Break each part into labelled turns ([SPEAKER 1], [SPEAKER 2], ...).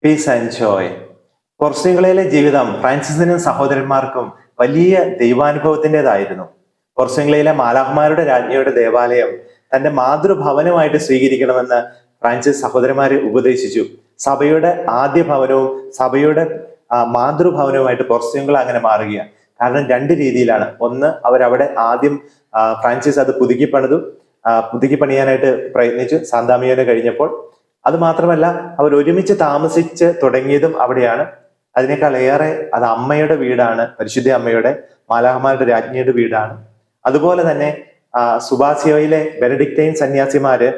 [SPEAKER 1] Piece and Joy. പോർച്ചുഗലിലെ ജീവിതം ഫ്രാൻസിസിനും സഹോദരന്മാർക്കും വലിയ ദൈവാനുഭവത്തിൻ്റെതായിരുന്നു. പോർച്ചുഗലിലെ മാലാഖമാരുടെ രാജ്ഞിയുടെ ദേവാലയം തന്റെ മാതൃഭവനമായിട്ട് സ്വീകരിക്കണമെന്ന് ഫ്രാൻസിസ് സഹോദരന്മാരെ ഉപദേശിച്ചു. സഭയുടെ ആദ്യ ഭവനവും സഭയുടെ മാതൃഭവനവുമായിട്ട് പോർച്ചുഗൽ അങ്ങനെ മാറുകയാണ്. കാരണം രണ്ട് രീതിയിലാണ്. ഒന്ന്, അവരവിടെ ആദ്യം ഫ്രാൻസിസ് അത് പുതുക്കി പണിയാനായിട്ട് പ്രയത്നിച്ചു സാന്താമിയോനെ കഴിഞ്ഞപ്പോൾ. അത് മാത്രമല്ല, അവർ ഒരുമിച്ച് താമസിച്ച് തുടങ്ങിയതും അവിടെയാണ്. അതിനേക്കാൾ ഏറെ അത് അമ്മയുടെ വീടാണ്, പരിശുദ്ധ അമ്മയുടെ, മാലാഖമാരുടെ രാജ്ഞിയുടെ വീടാണ്. അതുപോലെ തന്നെ സുബാസിയോയിലെ ബെനഡിക്റ്റൈൻ സന്യാസിമാര്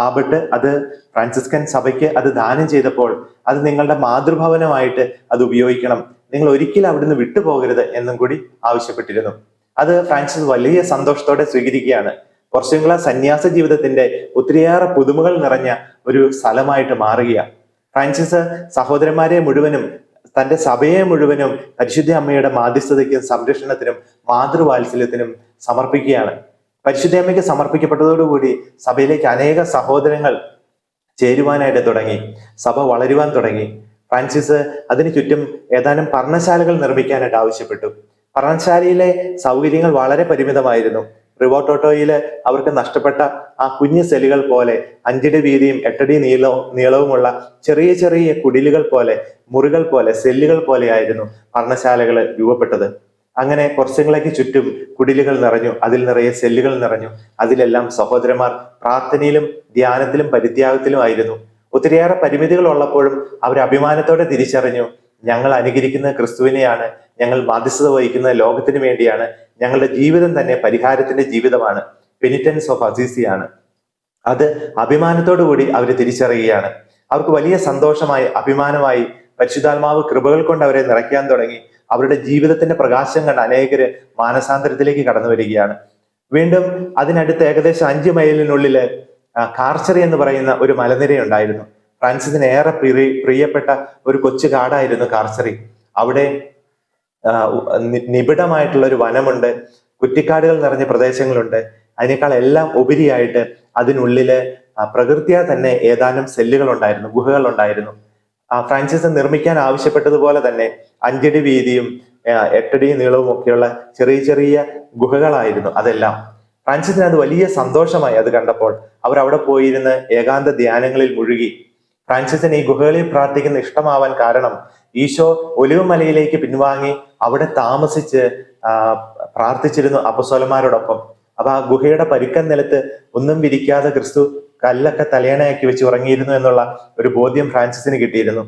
[SPEAKER 1] ആബട്ട് അത് ഫ്രാൻസിസ്കൻ സഭയ്ക്ക് അത് ദാനം ചെയ്തപ്പോൾ അത് നിങ്ങളുടെ മാതൃഭവനമായിട്ട് അത് ഉപയോഗിക്കണം, നിങ്ങൾ ഒരിക്കലും അവിടുന്ന് വിട്ടുപോകരുത് എന്നും കൂടി ആവശ്യപ്പെട്ടിരുന്നു. അത് ഫ്രാൻസിസ് വലിയ സന്തോഷത്തോടെ സ്വീകരിക്കുകയാണ്. പോർച്ചുഗൽ സന്യാസ ജീവിതത്തിന്റെ ഒത്തിരിയേറെ പുതുമകൾ നിറഞ്ഞ ഒരു സ്ഥലമായിട്ട് മാറുകയാണ്. ഫ്രാൻസിസ് സഹോദരന്മാരെ മുഴുവനും തന്റെ സഭയെ മുഴുവനും പരിശുദ്ധ അമ്മയുടെ മാധ്യസ്ഥതയ്ക്കും സംരക്ഷണത്തിനും മാതൃവാത്സല്യത്തിനും സമർപ്പിക്കുകയാണ്. പരിശുദ്ധ അമ്മയ്ക്ക് സമർപ്പിക്കപ്പെട്ടതോടുകൂടി സഭയിലേക്ക് അനേക സഹോദരങ്ങൾ ചേരുവാനായിട്ട് തുടങ്ങി, സഭ വളരുവാൻ തുടങ്ങി. ഫ്രാൻസിസ് അതിനു ചുറ്റും ഏതാനും പർണശാലകൾ നിർമ്മിക്കാനായിട്ട് ആവശ്യപ്പെട്ടു. പർണശാലയിലെ സൗകര്യങ്ങൾ വളരെ പരിമിതമായിരുന്നു. റിവോട്ടോട്ടോയില് അവർക്ക് നഷ്ടപ്പെട്ട ആ കുഞ്ഞു സെല്ലുകൾ പോലെ 5 അടി വീതിയും 8 അടി നീളവുമുള്ള ചെറിയ ചെറിയ കുടിലുകൾ പോലെ, മുറികൾ പോലെ, സെല്ലുകൾ പോലെയായിരുന്നു പർണശാലകൾ രൂപപ്പെട്ടത്. അങ്ങനെ പോർച്ചുഗലിലേക്ക് ചുറ്റും കുടിലുകൾ നിറഞ്ഞു, അതിൽ നിറയെ സെല്ലുകൾ നിറഞ്ഞു. അതിലെല്ലാം സഹോദരന്മാർ പ്രാർത്ഥനയിലും ധ്യാനത്തിലും പരിത്യാഗത്തിലും ആയിരുന്നു. ഒത്തിരിയേറെ പരിമിതികൾ ഉള്ളപ്പോഴും അവർ അഭിമാനത്തോടെ തിരിച്ചറിഞ്ഞു, ഞങ്ങൾ അനുകരിക്കുന്ന ക്രിസ്തുവിനെയാണ്, ഞങ്ങൾ ബാധ്യസ്ഥത വഹിക്കുന്നത് ലോകത്തിന് വേണ്ടിയാണ്, ഞങ്ങളുടെ ജീവിതം തന്നെ പരിഹാരത്തിന്റെ ജീവിതമാണ്, പെനിറ്റൻസ് ഓഫ് അസീസിയാണ്. അത് അഭിമാനത്തോടു കൂടി അവർ തിരിച്ചറിയുകയാണ്. അവർക്ക് വലിയ സന്തോഷമായി, അഭിമാനമായി, പരിശുദ്ധാത്മാവ് കൃപകൾ കൊണ്ട് അവരെ നിറയ്ക്കാൻ തുടങ്ങി. അവരുടെ ജീവിതത്തിന്റെ പ്രകാശം കണ്ട് അനേകര് മാനസാന്തരത്തിലേക്ക് കടന്നു വരികയാണ്. വീണ്ടും അതിനടുത്ത് ഏകദേശം 5 മൈലിനുള്ളില് കാർച്ചറി എന്ന് പറയുന്ന ഒരു മലനിരയുണ്ടായിരുന്നു. ഫ്രാൻസിസിന് ഏറെ പ്രിയപ്പെട്ട ഒരു കൊച്ചു കാടായിരുന്നു കാർച്ചറി. അവിടെ നിബിഡമായിട്ടുള്ള ഒരു വനമുണ്ട്, കുറ്റിക്കാടുകൾ നിറഞ്ഞ പ്രദേശങ്ങളുണ്ട്. അതിനേക്കാൾ എല്ലാം ഉപരിയായിട്ട് അതിനുള്ളില് പ്രകൃതിയാ തന്നെ ഏതാനും സെല്ലുകൾ ഉണ്ടായിരുന്നു, ഗുഹകൾ ഉണ്ടായിരുന്നു. ഫ്രാൻസിസ് നിർമ്മിക്കാൻ ആവശ്യപ്പെട്ടതുപോലെ തന്നെ 5 അടി വീതിയും 8 അടി നീളവും ഒക്കെയുള്ള ചെറിയ ചെറിയ ഗുഹകളായിരുന്നു അതെല്ലാം. ഫ്രാൻസിസിന് അത് വലിയ സന്തോഷമായി. അത് കണ്ടപ്പോൾ അവർ അവിടെ പോയിരുന്ന് ഏകാന്ത ധ്യാനങ്ങളിൽ മുഴുകി. ഫ്രാൻസിസിന് ഈ ഗുഹകളിൽ പ്രാർത്ഥിക്കുന്ന ഇഷ്ടമാവാൻ കാരണം ഈശോ ഒലിവുമലയിലേക്ക് പിൻവാങ്ങി അവിടെ താമസിച്ച് പ്രാർത്ഥിച്ചിരുന്നു അപ്പസ്തോലന്മാരോടൊപ്പം. അപ്പൊ ആ ഗുഹയുടെ പരുക്കൻ നിലത്ത് ഒന്നും വിരിക്കാതെ ക്രിസ്തു കല്ലൊക്കെ തലയണയാക്കി വെച്ച് ഉറങ്ങിയിരുന്നു എന്നുള്ള ഒരു ബോധ്യം ഫ്രാൻസിസിന് കിട്ടിയിരുന്നു.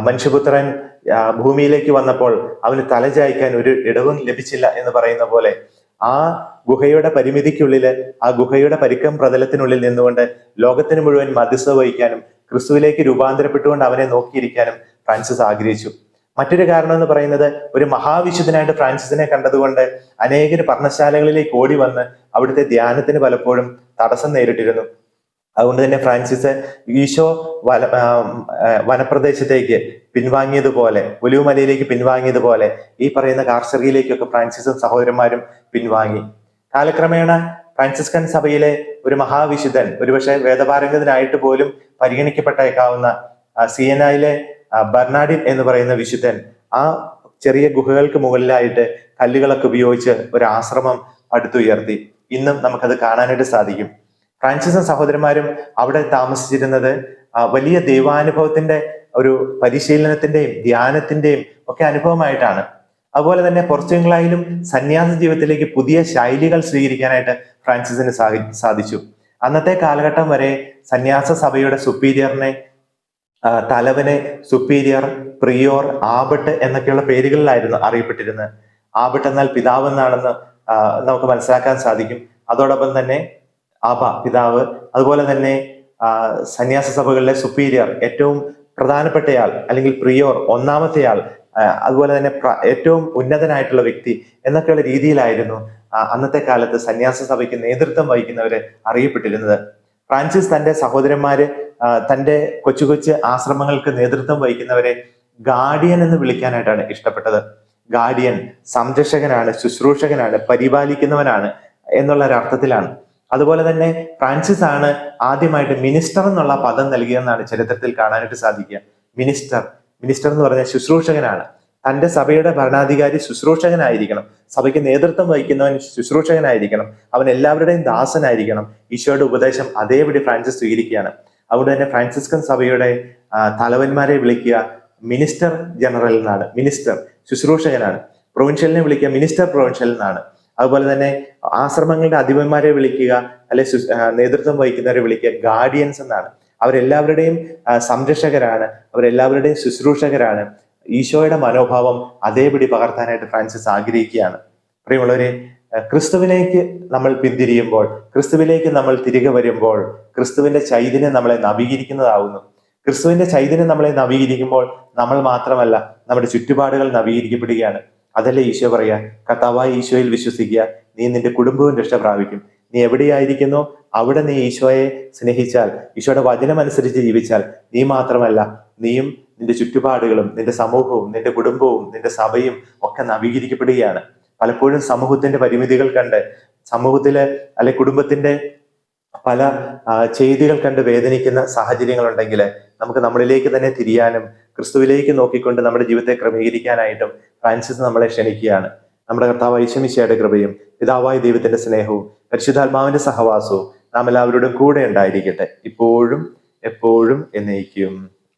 [SPEAKER 1] മനുഷ്യപുത്രൻ ഭൂമിയിലേക്ക് വന്നപ്പോൾ അവന് തലചായ്ക്കാൻ ഒരു ഇടവും ലഭിച്ചില്ല എന്ന് പറയുന്ന പോലെ ആ ഗുഹയുടെ പരിമിതിക്കുള്ളില്, ആ ഗുഹയുടെ പരുക്കൻ പ്രതലത്തിനുള്ളിൽ നിന്നുകൊണ്ട് ലോകത്തിന് മുഴുവൻ മധ്യസ്ഥത വഹിക്കാനും ക്രിസ്തുവിലേക്ക് രൂപാന്തരപ്പെട്ടുകൊണ്ട് അവനെ നോക്കിയിരിക്കാനും ഫ്രാൻസിസ് ആഗ്രഹിച്ചു. മറ്റൊരു കാരണം എന്ന് പറയുന്നത്, ഒരു മഹാവിശുദ്ധനായിട്ട് ഫ്രാൻസിസിനെ കണ്ടതുകൊണ്ട് അനേകര് പർണശാലകളിലേക്ക് ഓടി വന്ന് അവിടുത്തെ ധ്യാനത്തിന് പലപ്പോഴും തടസ്സം നേരിട്ടിരുന്നു. അതുകൊണ്ട് തന്നെ ഫ്രാൻസിസ് ഈശോ വനപ്രദേശത്തേക്ക് പിൻവാങ്ങിയതുപോലെ, ഒലിവുമലയിലേക്ക് പിൻവാങ്ങിയതുപോലെ ഈ പറയുന്ന കാർച്ചറിയിലേക്കൊക്കെ ഫ്രാൻസിസും സഹോദരന്മാരും പിൻവാങ്ങി. കാലക്രമേണ ഫ്രാൻസിസ്കൻ സഭയിലെ ഒരു മഹാവിശുദ്ധൻ, ഒരുപക്ഷെ വേദപാരംഗതനായിട്ട് പോലും പരിഗണിക്കപ്പെട്ടേക്കാവുന്ന സിയനായിലെ ബർണാഡിൻ എന്ന് പറയുന്ന വിശുദ്ധൻ ആ ചെറിയ ഗുഹകൾക്ക് മുകളിലായിട്ട് കല്ലുകളൊക്കെ ഉപയോഗിച്ച് ഒരു ആശ്രമം പടുത്തുയർത്തി. ഇന്നും നമുക്കത് കാണാനായിട്ട് സാധിക്കും. ഫ്രാൻസിസും സഹോദരന്മാരും അവിടെ താമസിച്ചിരുന്നത് വലിയ ദൈവാനുഭവത്തിന്റെ ഒരു പരിശീലനത്തിന്റെയും ധ്യാനത്തിന്റെയും ഒക്കെ അനുഭവമായിട്ടാണ്. അതുപോലെ തന്നെ പോർച്ചുഗലായാലും സന്യാസ ജീവിതത്തിലേക്ക് പുതിയ ശൈലികൾ സ്വീകരിക്കാനായിട്ട് ഫ്രാൻസിസിന് സാധിച്ചു. അന്നത്തെ കാലഘട്ടം വരെ സന്യാസ സഭയുടെ സുപ്പീരിയറിനെ, തലവനെ, സുപ്പീരിയർ, പ്രിയോർ, ആബട്ട് എന്നൊക്കെയുള്ള പേരുകളിലായിരുന്നു അറിയപ്പെട്ടിരുന്നത്. ആബട്ട് എന്നാൽ പിതാവ് എന്നാണെന്ന് നമുക്ക് മനസ്സിലാക്കാൻ സാധിക്കും. അതോടൊപ്പം തന്നെ ആബ പിതാവ്, അതുപോലെ തന്നെ സന്യാസ സഭകളിലെ സുപ്പീരിയർ ഏറ്റവും പ്രധാനപ്പെട്ടയാൾ അല്ലെങ്കിൽ പ്രിയോർ ഒന്നാമത്തെയാൾ, അതുപോലെ തന്നെ ഏറ്റവും ഉന്നതനായിട്ടുള്ള വ്യക്തി എന്നൊക്കെയുള്ള രീതിയിലായിരുന്നു അന്നത്തെ കാലത്ത് സന്യാസ സഭയ്ക്ക് നേതൃത്വം വഹിക്കുന്നവര് അറിയപ്പെട്ടിരുന്നത്. ഫ്രാൻസിസ് തന്റെ സഹോദരന്മാര്, തന്റെ കൊച്ചു കൊച്ചു ആശ്രമങ്ങൾക്ക് നേതൃത്വം വഹിക്കുന്നവരെ ഗാർഡിയൻ എന്ന് വിളിക്കാനായിട്ടാണ് ഇഷ്ടപ്പെട്ടത്. ഗാർഡിയൻ സംരക്ഷകനാണ്, ശുശ്രൂഷകനാണ്, പരിപാലിക്കുന്നവനാണ് എന്നുള്ള ഒരർത്ഥത്തിലാണ്. അതുപോലെ തന്നെ ഫ്രാൻസിസ് ആണ് ആദ്യമായിട്ട് മിനിസ്റ്റർ എന്നുള്ള പദം നൽകിയെന്നാണ് ചരിത്രത്തിൽ കാണാനായിട്ട് സാധിക്കുക. മിനിസ്റ്റർ. മിനിസ്റ്റർ എന്ന് പറഞ്ഞാൽ ശുശ്രൂഷകനാണ്. തന്റെ സഭയുടെ ഭരണാധികാരി ശുശ്രൂഷകനായിരിക്കണം. സഭയ്ക്ക് നേതൃത്വം വഹിക്കുന്നവൻ ശുശ്രൂഷകനായിരിക്കണം. അവൻ എല്ലാവരുടെയും ദാസനായിരിക്കണം. ഈശോയുടെ ഉപദേശം അതേപടി ഫ്രാൻസിസ് സ്വീകരിക്കുകയാണ്. അതുകൊണ്ട് തന്നെ ഫ്രാൻസിസ്കൻ സഭയുടെ തലവന്മാരെ വിളിക്കുക മിനിസ്റ്റർ ജനറൽ എന്നാണ്. മിനിസ്റ്റർ ശുശ്രൂഷകനാണ്. പ്രൊവിൻഷ്യലിനെ വിളിക്കുക മിനിസ്റ്റർ പ്രൊവിൻഷ്യൽ എന്നാണ്. അതുപോലെ തന്നെ ആശ്രമങ്ങളുടെ അധിപന്മാരെ വിളിക്കുക, അല്ലെ നേതൃത്വം വഹിക്കുന്നവരെ വിളിക്കുക ഗാർഡിയൻസ് എന്നാണ്. അവരെല്ലാവരുടെയും സംരക്ഷകരാണ്, അവരെല്ലാവരുടെയും ശുശ്രൂഷകരാണ്. ഈശോയുടെ മനോഭാവം അതേപടി പകർത്താനായിട്ട് ഫ്രാൻസിസ് ആഗ്രഹിക്കുകയാണ്. പ്രിയമുള്ളവരെ, ക്രിസ്തുവിലേക്ക് നമ്മൾ പിന്തിരിയുമ്പോൾ, ക്രിസ്തുവിലേക്ക് നമ്മൾ തിരികെ വരുമ്പോൾ ക്രിസ്തുവിന്റെ ചൈതന്യം നമ്മളെ നവീകരിക്കുന്നതാവുന്നു. ക്രിസ്തുവിന്റെ ചൈതന്യം നമ്മളെ നവീകരിക്കുമ്പോൾ നമ്മൾ മാത്രമല്ല, നമ്മുടെ ചുറ്റുപാടുകൾ നവീകരിക്കപ്പെടുകയാണ്. അതല്ലേ ഈശോ പറയാ, കർത്താവായ ഈശോയിൽ വിശ്വസിക്കുക, നീ നിന്റെ കുടുംബവും രക്ഷ പ്രാപിക്കും. നീ എവിടെയായിരിക്കുന്നോ അവിടെ നീ ഈശോയെ സ്നേഹിച്ചാൽ, ഈശോയുടെ വചനം അനുസരിച്ച് ജീവിച്ചാൽ, നീ മാത്രമല്ല നീയും നിന്റെ ചുറ്റുപാടുകളും നിന്റെ സമൂഹവും നിന്റെ കുടുംബവും നിന്റെ സഭയും ഒക്കെ നവീകരിക്കപ്പെടുകയാണ്. പലപ്പോഴും സമൂഹത്തിന്റെ പരിമിതികൾ കണ്ട്, സമൂഹത്തിലെ അല്ലെ കുടുംബത്തിന്റെ പല ചെയ്തികൾ കണ്ട് വേദനിക്കുന്ന സാഹചര്യങ്ങളുണ്ടെങ്കിൽ നമുക്ക് നമ്മളിലേക്ക് തന്നെ തിരിയാനും ക്രിസ്തുവിലേക്ക് നോക്കിക്കൊണ്ട് നമ്മുടെ ജീവിതത്തെ ക്രമീകരിക്കാനായിട്ടും ഫ്രാൻസിസ് നമ്മളെ ക്ഷണിക്കുകയാണ്. നമ്മുടെ കർത്താവായ യേശു മിശിഹായുടെ കൃപയും പിതാവായ ദൈവത്തിന്റെ സ്നേഹവും പരിശുദ്ധാത്മാവിന്റെ സഹവാസവും നാം എല്ലാവരോടും കൂടെ ഉണ്ടായിരിക്കട്ടെ, ഇപ്പോഴും എപ്പോഴും എന്നേക്കും.